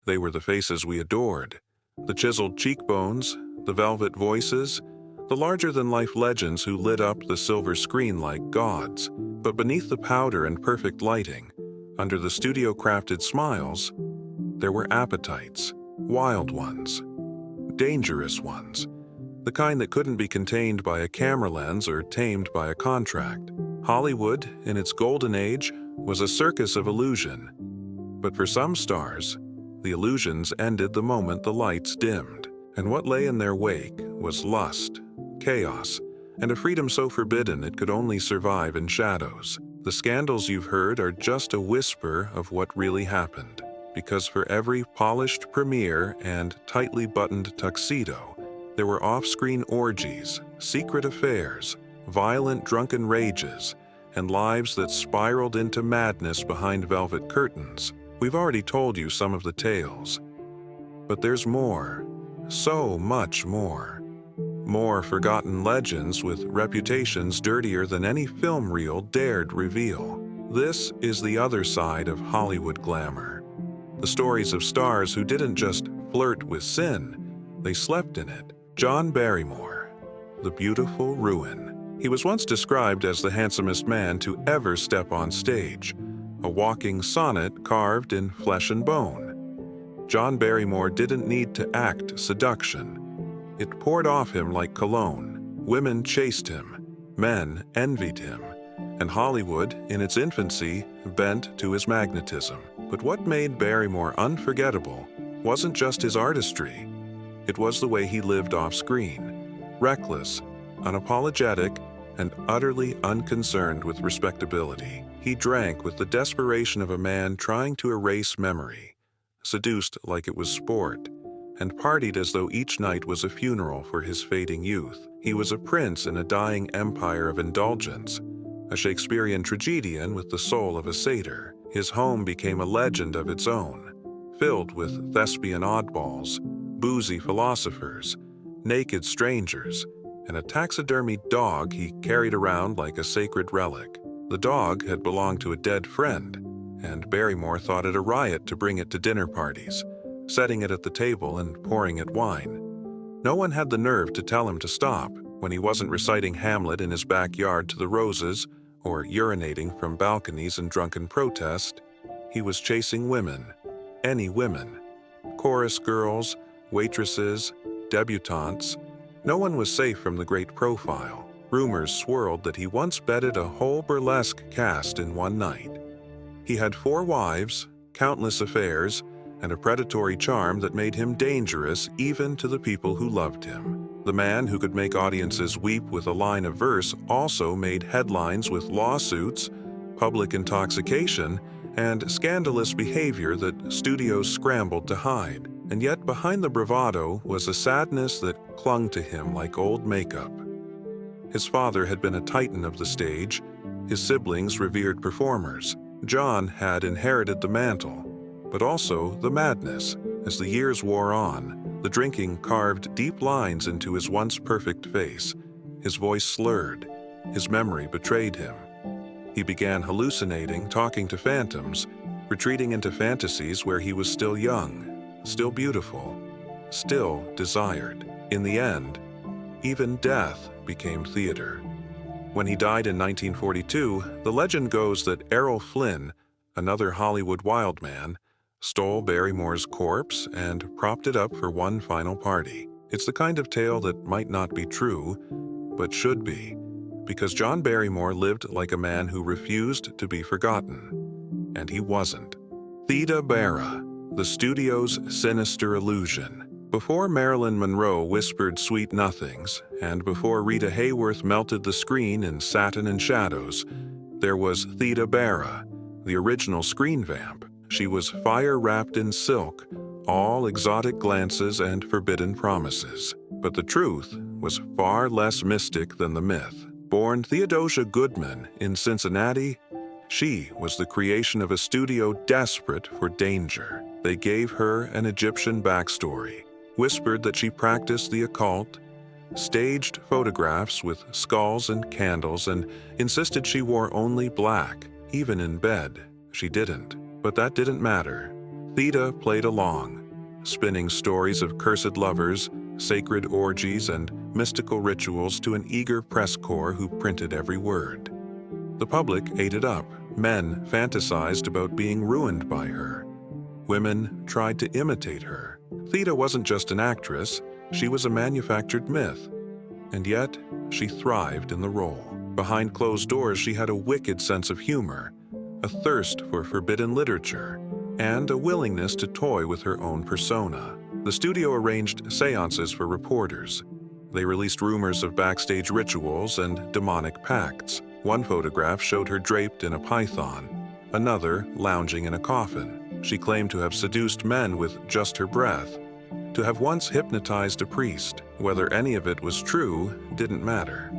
They were the faces we adored. The chiseled cheekbones, the velvet voices, the larger-than-life legends who lit up the silver screen like gods. But beneath the powder and perfect lighting, under the studio-crafted smiles, there were appetites, wild ones, dangerous ones, the kind that couldn't be contained by a camera lens or tamed by a contract. Hollywood, in its golden age, was a circus of illusion. But for some stars, the illusions ended the moment the lights dimmed, and what lay in their wake was lust, chaos, and a freedom so forbidden it could only survive in shadows. The scandals you've heard are just a whisper of what really happened, because for every polished premiere and tightly buttoned tuxedo, there were off-screen orgies, secret affairs, violent drunken rages, and lives that spiraled into madness behind velvet curtains. We've already told you some of the tales, but there's more, so much more. More forgotten legends with reputations dirtier than any film reel dared reveal. This is the other side of Hollywood glamour. The stories of stars who didn't just flirt with sin, they slept in it. John Barrymore, the beautiful ruin. He was once described as the handsomest man to ever step on stage, a walking sonnet carved in flesh and bone. John Barrymore didn't need to act seduction. It poured off him like cologne. Women chased him, men envied him, and Hollywood, in its infancy, bent to his magnetism. But what made Barrymore unforgettable wasn't just his artistry. It was the way he lived off-screen, reckless, unapologetic, and utterly unconcerned with respectability. He drank with the desperation of a man trying to erase memory, seduced like it was sport, and partied as though each night was a funeral for his fading youth. He was a prince in a dying empire of indulgence, a Shakespearean tragedian with the soul of a satyr. His home became a legend of its own, filled with thespian oddballs, boozy philosophers, naked strangers, and a taxidermied dog he carried around like a sacred relic. The dog had belonged to a dead friend, and Barrymore thought it a riot to bring it to dinner parties, setting it at the table and pouring it wine. No one had the nerve to tell him to stop when he wasn't reciting Hamlet in his backyard to the roses or urinating from balconies in drunken protest. He was chasing women, any women, chorus girls, waitresses, debutantes. No one was safe from the great profile. Rumors swirled that he once bedded a whole burlesque cast in one night. He had 4 wives, countless affairs, and a predatory charm that made him dangerous even to the people who loved him. The man who could make audiences weep with a line of verse also made headlines with lawsuits, public intoxication, and scandalous behavior that studios scrambled to hide. And yet behind the bravado was a sadness that clung to him like old makeup. His father had been a titan of the stage, his siblings revered performers. John had inherited the mantle, but also the madness. As the years wore on, the drinking carved deep lines into his once perfect face. His voice slurred, his memory betrayed him. He began hallucinating, talking to phantoms, retreating into fantasies where he was still young, still beautiful, still desired. In the end, even death became theater. When he died in 1942, the legend goes that Errol Flynn, another Hollywood wild man, stole Barrymore's corpse and propped it up for one final party. It's the kind of tale that might not be true, but should be, because John Barrymore lived like a man who refused to be forgotten, and he wasn't. Theta Barah, the studio's sinister illusion. Before Marilyn Monroe whispered sweet nothings, and before Rita Hayworth melted the screen in satin and shadows, there was Theta Barah, the original screen vamp. She was fire wrapped in silk, all exotic glances and forbidden promises. But the truth was far less mystic than the myth. Born Theodosia Goodman in Cincinnati, she was the creation of a studio desperate for danger. They gave her an Egyptian backstory, whispered that she practiced the occult, staged photographs with skulls and candles, and insisted she wore only black. Even in bed, she didn't. But that didn't matter. Theta played along, spinning stories of cursed lovers, sacred orgies, and mystical rituals to an eager press corps who printed every word. The public ate it up. Men fantasized about being ruined by her. Women tried to imitate her. Theta wasn't just an actress, she was a manufactured myth. And yet, she thrived in the role. Behind closed doors, she had a wicked sense of humor, a thirst for forbidden literature, and a willingness to toy with her own persona. The studio arranged seances for reporters. They released rumors of backstage rituals and demonic pacts. One photograph showed her draped in a python, another lounging in a coffin. She claimed to have seduced men with just her breath, to have once hypnotized a priest. Whether any of it was true didn't matter.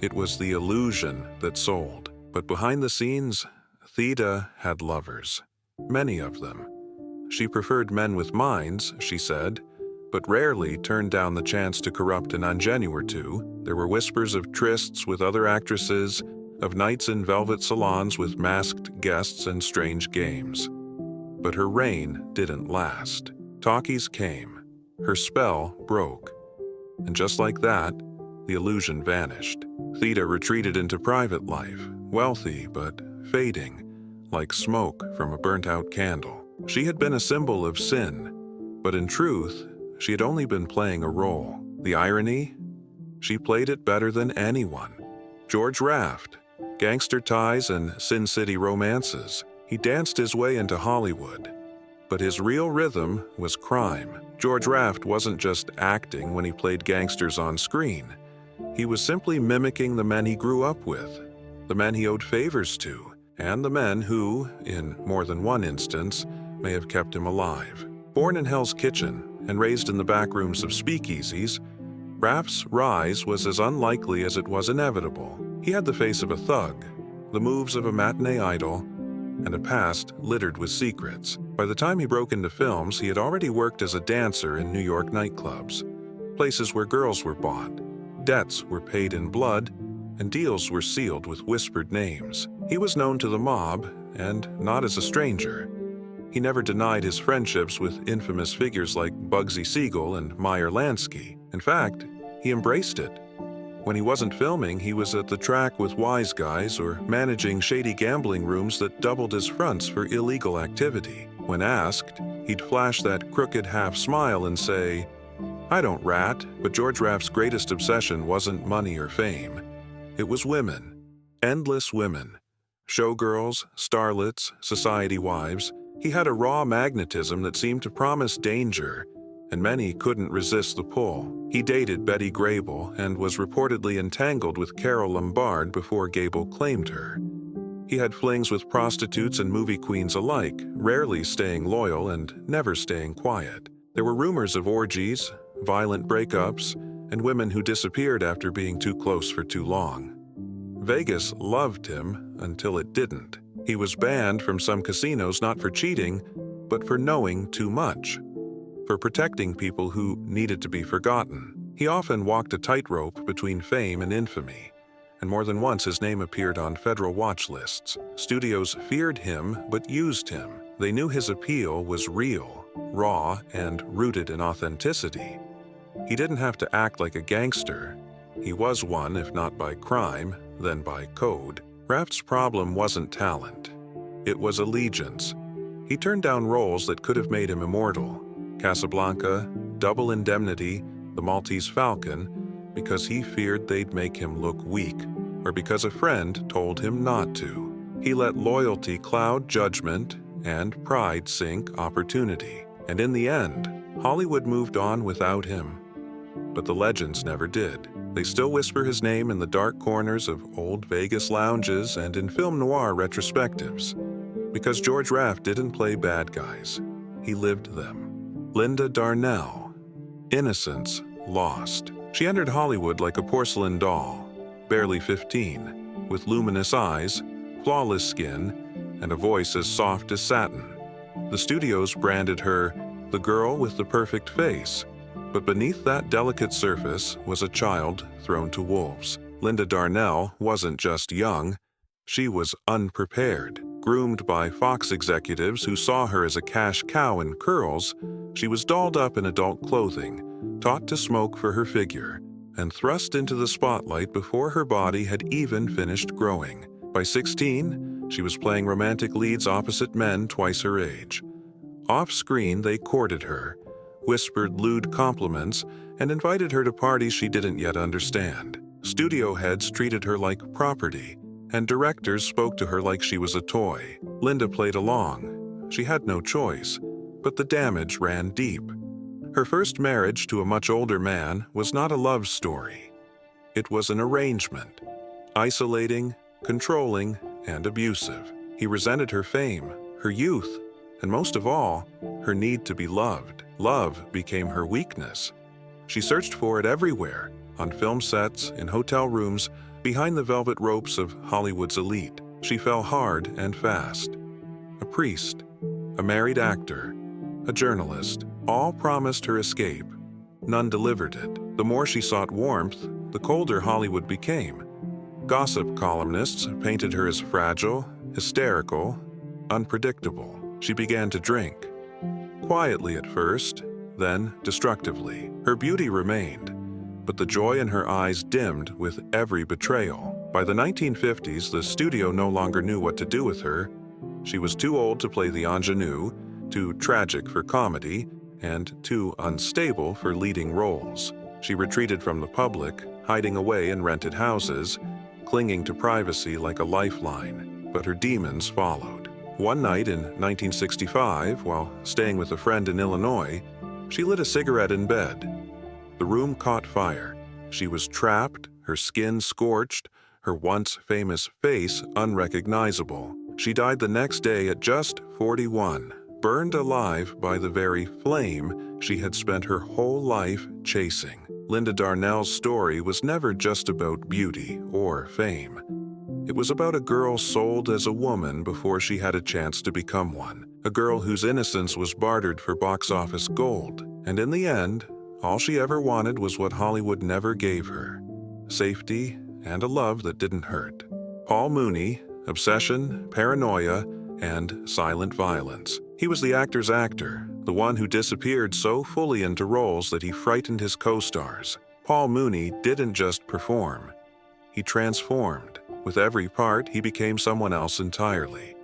It was the illusion that sold. But behind the scenes, Theta had lovers. Many of them. She preferred men with minds, she said, but rarely turned down the chance to corrupt an ingenue or two. There were whispers of trysts with other actresses, of nights in velvet salons with masked guests and strange games. But her reign didn't last. Talkies came. Her spell broke. And just like that, the illusion vanished. Theta retreated into private life, wealthy but fading, like smoke from a burnt-out candle. She had been a symbol of sin, but in truth, she had only been playing a role. The irony? She played it better than anyone. George Raft, gangster ties and Sin City romances. He danced his way into Hollywood. But his real rhythm was crime. George Raft wasn't just acting when he played gangsters on screen. He was simply mimicking the men he grew up with, the men he owed favors to, and the men who, in more than one instance, may have kept him alive. Born in Hell's Kitchen and raised in the back rooms of speakeasies, Raft's rise was as unlikely as it was inevitable. He had the face of a thug, the moves of a matinee idol, and a past littered with secrets. By the time he broke into films, he had already worked as a dancer in New York nightclubs, places where girls were bought, debts were paid in blood, and deals were sealed with whispered names. He was known to the mob, and not as a stranger. He never denied his friendships with infamous figures like Bugsy Siegel and Meyer Lansky. In fact, he embraced it. When he wasn't filming, he was at the track with wise guys or managing shady gambling rooms that doubled as fronts for illegal activity. When asked, he'd flash that crooked half-smile and say, "I don't rat," but George Raft's greatest obsession wasn't money or fame. It was women. Endless women. Showgirls, starlets, society wives. He had a raw magnetism that seemed to promise danger, and many couldn't resist the pull. He dated Betty Grable and was reportedly entangled with Carol Lombard before Gable claimed her. He had flings with prostitutes and movie queens alike, rarely staying loyal and never staying quiet. There were rumors of orgies, violent breakups, and women who disappeared after being too close for too long. Vegas loved him until it didn't. He was banned from some casinos not for cheating, but for knowing too much, for protecting people who needed to be forgotten. He often walked a tightrope between fame and infamy, and more than once his name appeared on federal watch lists. Studios feared him but used him. They knew his appeal was real, raw, and rooted in authenticity. He didn't have to act like a gangster. He was one, if not by crime, then by code. Raft's problem wasn't talent. It was allegiance. He turned down roles that could have made him immortal. Casablanca, Double Indemnity, The Maltese Falcon, because he feared they'd make him look weak, or because a friend told him not to. He let loyalty cloud judgment and pride sink opportunity. And in the end, Hollywood moved on without him. But the legends never did. They still whisper his name in the dark corners of old Vegas lounges and in film noir retrospectives. Because George Raft didn't play bad guys. He lived them. Linda Darnell. Innocence lost. She entered Hollywood like a porcelain doll, barely 15, with luminous eyes, flawless skin, and a voice as soft as satin. The studios branded her the girl with the perfect face, but beneath that delicate surface was a child thrown to wolves. Linda Darnell wasn't just young, she was unprepared. Groomed by Fox executives who saw her as a cash cow in curls, she was dolled up in adult clothing, taught to smoke for her figure, and thrust into the spotlight before her body had even finished growing. By 16, she was playing romantic leads opposite men twice her age. Off-screen, they courted her, whispered lewd compliments, and invited her to parties she didn't yet understand. Studio heads treated her like property, and directors spoke to her like she was a toy. Linda played along. She had no choice, but the damage ran deep. Her first marriage to a much older man was not a love story. It was an arrangement, isolating, controlling, and abusive. He resented her fame, her youth, and most of all, her need to be loved. Love became her weakness. She searched for it everywhere, on film sets, in hotel rooms, behind the velvet ropes of Hollywood's elite. She fell hard and fast. A priest, a married actor, a journalist, all promised her escape. None delivered it. The more she sought warmth, the colder Hollywood became. Gossip columnists painted her as fragile, hysterical, unpredictable. She began to drink. Quietly at first, then destructively. Her beauty remained, but the joy in her eyes dimmed with every betrayal. By the 1950s, the studio no longer knew what to do with her. She was too old to play the ingenue, too tragic for comedy, and too unstable for leading roles. She retreated from the public, hiding away in rented houses, clinging to privacy like a lifeline, but her demons followed. One night in 1965, while staying with a friend in Illinois, she lit a cigarette in bed. The room caught fire. She was trapped, her skin scorched, her once famous face unrecognizable. She died the next day at just 41, burned alive by the very flame she had spent her whole life chasing. Linda Darnell's story was never just about beauty or fame. It was about a girl sold as a woman before she had a chance to become one. A girl whose innocence was bartered for box office gold. And in the end, all she ever wanted was what Hollywood never gave her: safety and a love that didn't hurt. Paul Mooney, obsession, paranoia, and silent violence. He was the actor's actor, the one who disappeared so fully into roles that he frightened his co-stars. Paul Mooney didn't just perform. He transformed. With every part, he became someone else entirely.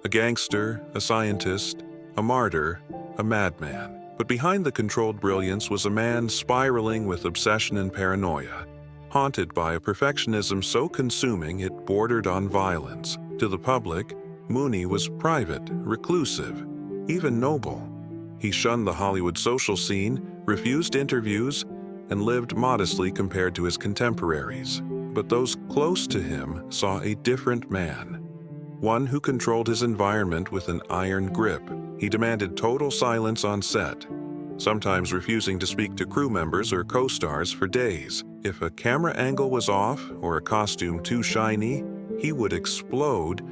A gangster, a scientist, a martyr, a madman. But behind the controlled brilliance was a man spiraling with obsession and paranoia, haunted by a perfectionism so consuming it bordered on violence. To the public, Mooney was private, reclusive, even noble. He shunned the Hollywood social scene, refused interviews, and lived modestly compared to his contemporaries. But those close to him saw a different man, one who controlled his environment with an iron grip. He demanded total silence on set, sometimes refusing to speak to crew members or co-stars for days. If a camera angle was off or a costume too shiny, he would explode,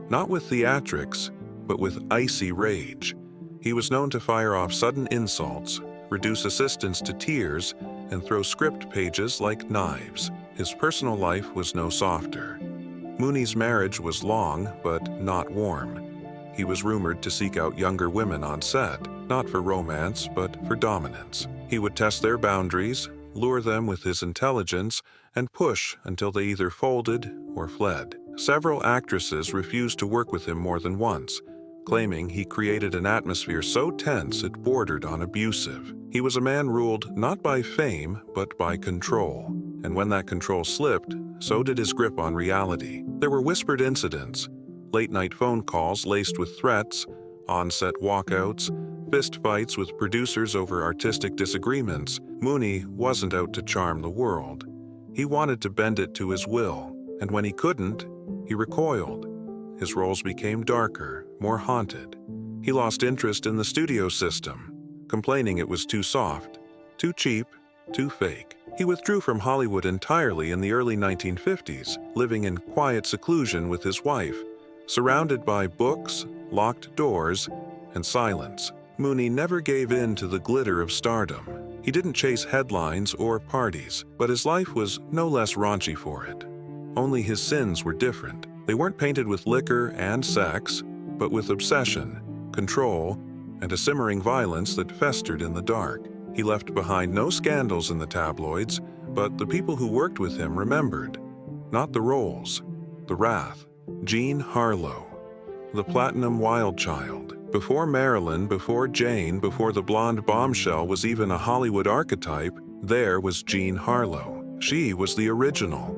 not with theatrics, but with icy rage. He was known to fire off sudden insults, reduce assistants to tears, and throw script pages like knives. His personal life was no softer. Mooney's marriage was long, but not warm. He was rumored to seek out younger women on set, not for romance, but for dominance. He would test their boundaries, lure them with his intelligence, and push until they either folded or fled. Several actresses refused to work with him more than once, claiming he created an atmosphere so tense it bordered on abusive. He was a man ruled not by fame, but by control. And when that control slipped, so did his grip on reality. There were whispered incidents, late-night phone calls laced with threats, on-set walkouts, fistfights with producers over artistic disagreements. Mooney wasn't out to charm the world. He wanted to bend it to his will, and when he couldn't, he recoiled. His roles became darker, more haunted. He lost interest in the studio system, complaining it was too soft, too cheap, too fake. He withdrew from Hollywood entirely in the early 1950s, living in quiet seclusion with his wife, surrounded by books, locked doors, and silence. Mooney never gave in to the glitter of stardom. He didn't chase headlines or parties, but his life was no less raunchy for it. Only his sins were different. They weren't painted with liquor and sex, but with obsession, control, and a simmering violence that festered in the dark. He left behind no scandals in the tabloids, but the people who worked with him remembered. Not the roles, the wrath. Jean Harlo, the platinum wild child. Before Marilyn, before Jane, before the blonde bombshell was even a Hollywood archetype, there was Jean Harlo. She was the original.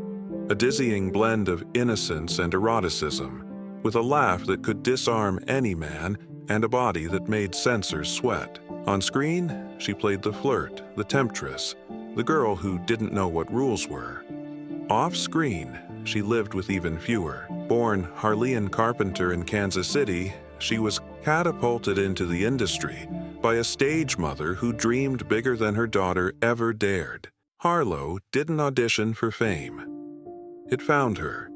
A dizzying blend of innocence and eroticism, with a laugh that could disarm any man and a body that made censors sweat. On screen, she played the flirt, the temptress, the girl who didn't know what rules were. Off-screen, she lived with even fewer. Born Harlean carpenter in Kansas City, she was catapulted into the industry by a stage mother who dreamed bigger than her daughter ever dared. Harlo didn't audition for fame. It found her.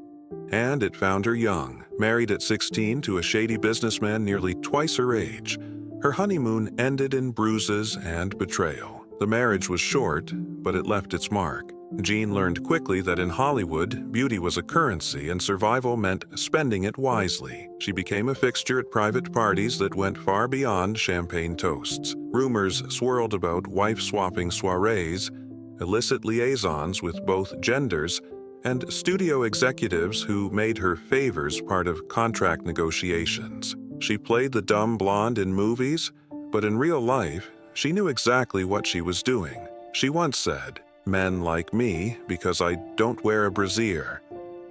And it found her young, married at 16 to a shady businessman nearly twice her age. Her honeymoon ended in bruises and betrayal. The marriage was short, but it left its mark. Jean learned quickly that in Hollywood, beauty was a currency and survival meant spending it wisely. She became a fixture at private parties that went far beyond champagne toasts. Rumors swirled about wife-swapping soirees, illicit liaisons with both genders, and studio executives who made her favors part of contract negotiations. She played the dumb blonde in movies, but in real life, she knew exactly what she was doing. She once said, "Men like me because I don't wear a brassiere."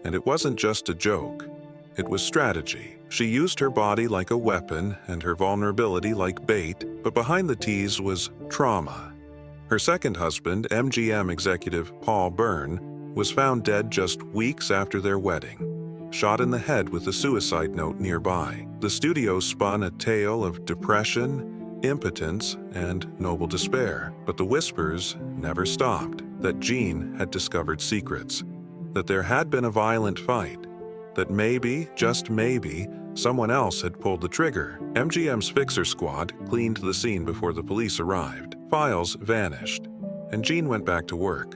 And it wasn't just a joke. It was strategy. She used her body like a weapon and her vulnerability like bait, but behind the tease was trauma. Her second husband, MGM executive Paul Byrne, was found dead just weeks after their wedding, shot in the head with a suicide note nearby. The studio spun a tale of depression, impotence, and noble despair. But the whispers never stopped, that Jean had discovered secrets, that there had been a violent fight, that maybe, just maybe, someone else had pulled the trigger. MGM's fixer squad cleaned the scene before the police arrived. Files vanished, and Jean went back to work,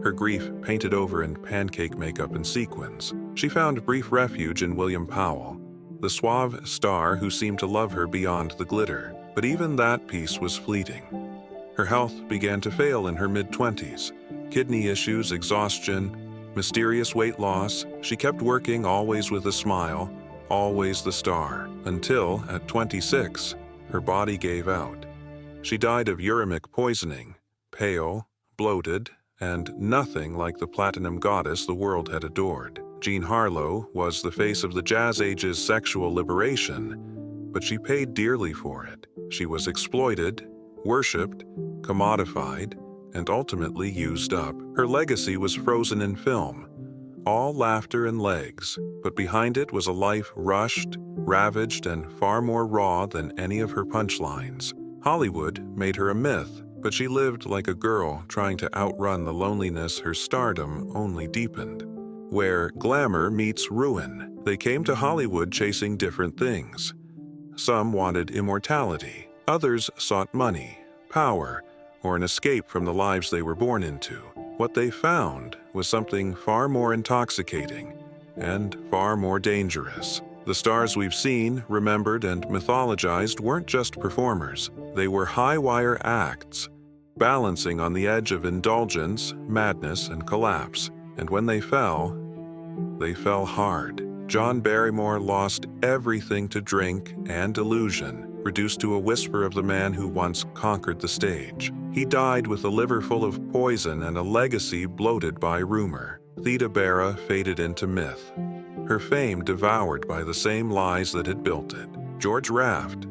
her grief painted over in pancake makeup and sequins. She found brief refuge in William Powell, the suave star who seemed to love her beyond the glitter. But even that peace was fleeting. Her health began to fail in her mid-20s. Kidney issues, exhaustion, mysterious weight loss. She kept working, always with a smile, always the star, until, at 26, her body gave out. She died of uremic poisoning, pale, bloated, and nothing like the platinum goddess the world had adored. Jean Harlo was the face of the Jazz Age's sexual liberation, but she paid dearly for it. She was exploited, worshipped, commodified, and ultimately used up. Her legacy was frozen in film, all laughter and legs, but behind it was a life rushed, ravaged, and far more raw than any of her punchlines. Hollywood made her a myth, but she lived like a girl trying to outrun the loneliness her stardom only deepened. Where glamour meets ruin, they came to Hollywood chasing different things. Some wanted immortality, others sought money, power, or an escape from the lives they were born into. What they found was something far more intoxicating and far more dangerous. The stars we've seen, remembered, and mythologized weren't just performers. They were high-wire acts, balancing on the edge of indulgence, madness, and collapse. And when they fell hard. John Barrymore lost everything to drink and illusion, reduced to a whisper of the man who once conquered the stage. He died with a liver full of poison and a legacy bloated by rumor. Theta Barah faded into myth, her fame devoured by the same lies that had built it. George Raft,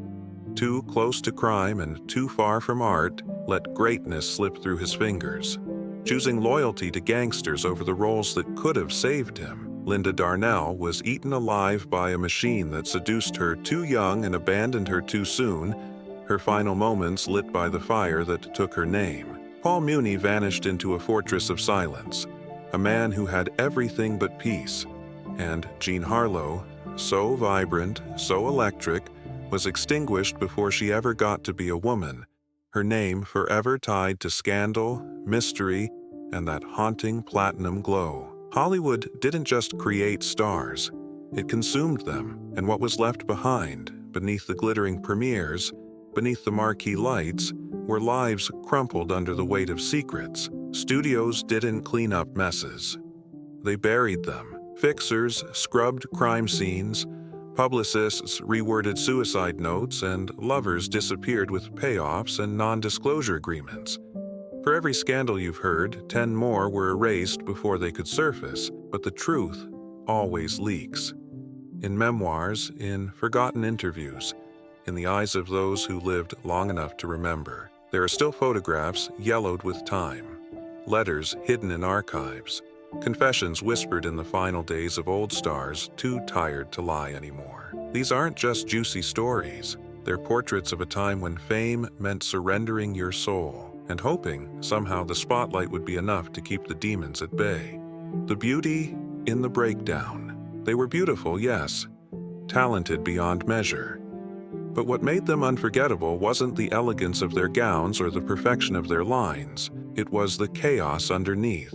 too close to crime and too far from art, let greatness slip through his fingers, choosing loyalty to gangsters over the roles that could have saved him. Linda Darnell was eaten alive by a machine that seduced her too young and abandoned her too soon, her final moments lit by the fire that took her name. Paul Mooney vanished into a fortress of silence, a man who had everything but peace. And Jean Harlo, so vibrant, so electric, was extinguished before she ever got to be a woman, her name forever tied to scandal, mystery, and that haunting platinum glow. Hollywood didn't just create stars, It consumed them, and what was left behind, beneath the glittering premieres, beneath the marquee lights, were lives crumpled under the weight of secrets. Studios didn't clean up messes. They buried them. Fixers scrubbed crime scenes, publicists reworded suicide notes, and lovers disappeared with payoffs and non-disclosure agreements. For every scandal you've heard, 10 more were erased before they could surface, but the truth always leaks. In memoirs, in forgotten interviews, in the eyes of those who lived long enough to remember. There are still photographs yellowed with time, letters hidden in archives, confessions whispered in the final days of old stars too tired to lie anymore. These aren't just juicy stories. They're portraits of a time when fame meant surrendering your soul and hoping somehow the spotlight would be enough to keep the demons at bay. The beauty in the breakdown. They were beautiful, yes, talented beyond measure. But what made them unforgettable wasn't the elegance of their gowns or the perfection of their lines. It was the chaos underneath.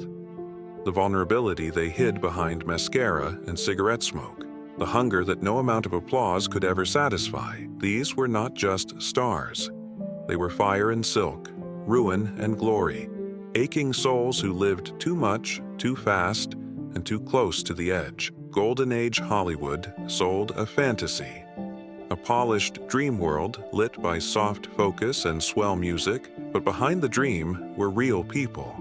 The vulnerability they hid behind mascara and cigarette smoke. The hunger that no amount of applause could ever satisfy. These were not just stars. They were fire and silk, ruin and glory. Aching souls who lived too much, too fast, and too close to the edge. Golden Age Hollywood sold a fantasy. A polished dream world lit by soft focus and swell music, but behind the dream were real people.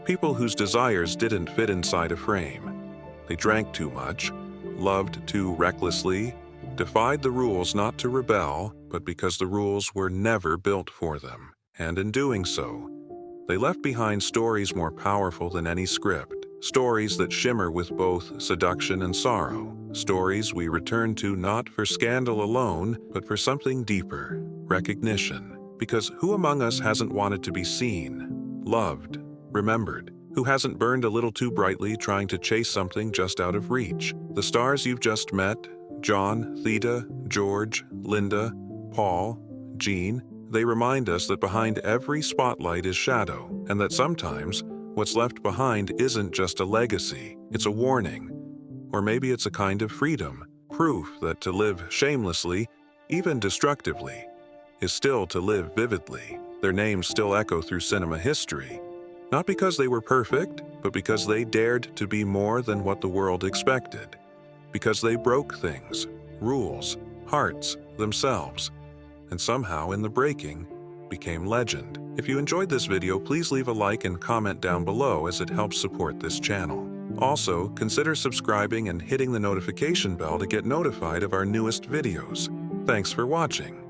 People whose desires didn't fit inside a frame. They drank too much, loved too recklessly, defied the rules not to rebel, but because the rules were never built for them. And in doing so, they left behind stories more powerful than any script. Stories that shimmer with both seduction and sorrow. Stories we return to not for scandal alone, but for something deeper, recognition. Because who among us hasn't wanted to be seen, loved, remembered? Who hasn't burned a little too brightly trying to chase something just out of reach? The stars you've just met, John, Theta, George, Linda, Paul, Jean, they remind us that behind every spotlight is shadow, and that sometimes what's left behind isn't just a legacy, it's a warning. Or maybe it's a kind of freedom, proof that to live shamelessly, even destructively, is still to live vividly. Their names still echo through cinema history, not because they were perfect, but because they dared to be more than what the world expected. Because they broke things, rules, hearts, themselves, and somehow in the breaking, became legend. If you enjoyed this video, please leave a like and comment down below as it helps support this channel. Also, consider subscribing and hitting the notification bell to get notified of our newest videos. Thanks for watching.